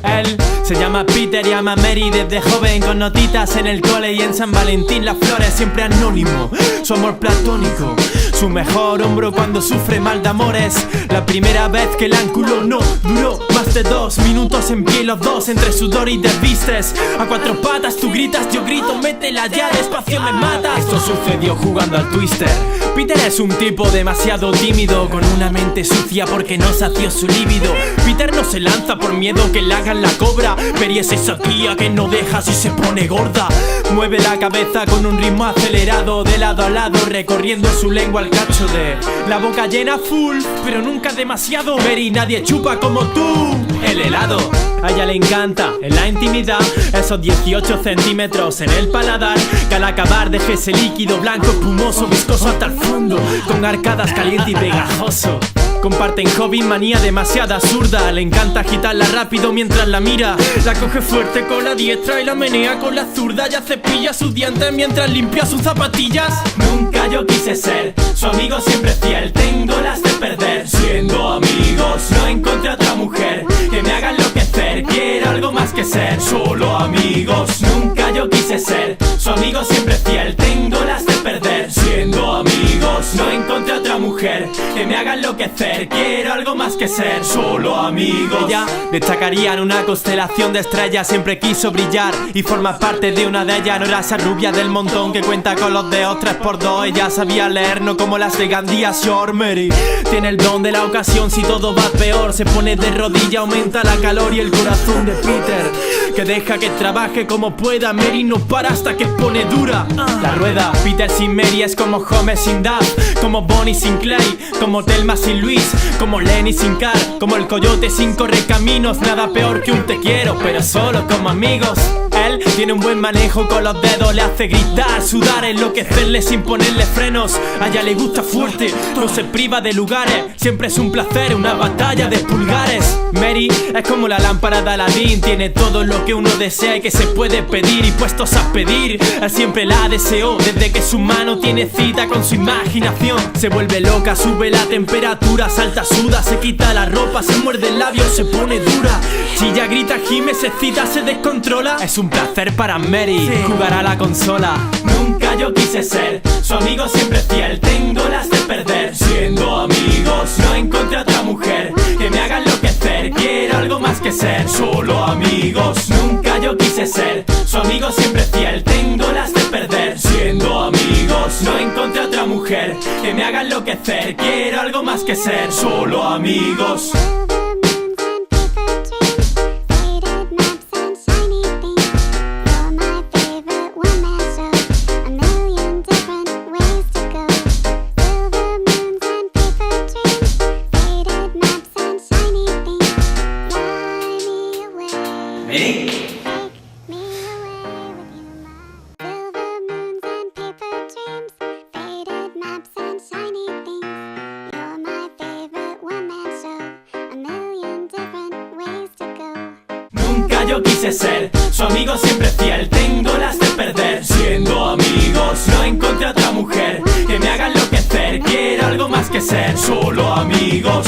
Él se llama Peter y ama a Mary desde joven, con notitas en el cole y en San Valentín las flores, siempre anónimo, su amor platónico, su mejor hombro cuando sufre mal de amores. La primera vez que la enculó no duró más de 2 minutos en pie los dos, entre sudor y desvistes. A 4 patas tú gritas, yo grito, métela ya, despacio me mata. Esto sucedió jugando al Twister. Peter es un tipo demasiado tímido, con una mente sucia porque no sació su líbido. Peter no se lanza por miedo que le hagan la cobra, Mary es esa tía que no deja si se pone gorda. Mueve la cabeza con un ritmo acelerado, de lado a lado, recorriendo su lengua al cacho de la boca llena full, pero nunca demasiado. Mary, nadie chupa como tú el helado. A ella le encanta en la intimidad esos 18 centímetros en el paladar, que al acabar deje ese líquido blanco, espumoso, viscoso hasta el fondo, con arcadas caliente y pegajoso. Comparten hobby, manía demasiado absurda. Le encanta agitarla rápido mientras la mira. La coge fuerte con la diestra y la menea con la zurda. Ya cepilla sus dientes mientras limpia sus zapatillas. Nunca yo quise ser su amigo siempre fiel, tengo las de perder. Siendo amigos no encontré otra mujer que me haga enloquecer. Quiero algo más que ser solo amigos. Nunca yo quise ser su amigo siempre fiel, tengo las de perder. Siendo amigos no encontré otra mujer que me haga enloquecer. Quiero algo más que ser solo amigos. Ella destacaría en una constelación de estrellas, siempre quiso brillar y forma parte de una de ellas. No era esa rubia del montón que cuenta con los dedos 3x2. Ella sabía leer, no como las de Gandhi Shore. Mary tiene el don de la ocasión, si todo va peor se pone de rodilla, aumenta la calor y el corazón de Peter, que deja que trabaje como pueda. Mary no para hasta que pone dura la rueda. Peter sin Mary es como Homer sin Dad, como Bonnie sin Clay, como Thelma sin Luis, como Lenny sin Carl, como el coyote sin correcaminos. Nada peor que un te quiero, pero solo como amigos. Él tiene un buen manejo con los dedos, le hace gritar, sudar, enloquecerle sin ponerle frenos. A ella le gusta fuerte, no se priva de lugares, siempre es un placer, una batalla de pulgares. Mary es como la lámpara de Aladín, tiene todo lo que uno desea y que se puede pedir, y puestos a pedir, él siempre la deseó. Desde que su mano tiene cita con su imaginación, se vuelve loca, sube la temperatura, salta, suda, se quita la ropa, se muerde el labio, se pone dura, chilla, grita, gime, se excita, se descontrola. Es un placer para Mary jugar a la consola. Nunca yo quise ser su amigo siempre fiel, tengo las de perder. Siendo amigos no encontré otra mujer que me haga enloquecer. Quiero algo más que ser solo amigos. Nunca yo quise ser su amigo siempre fiel, tengo las de perder. Siendo amigos no encontré otra mujer que me haga enloquecer. Quiero algo más que ser solo amigos. Nunca yo quise ser su amigo siempre fiel, tengo las de perder. Siendo amigos no encontré otra mujer que me haga enloquecer. Quiero algo más que ser solo amigos.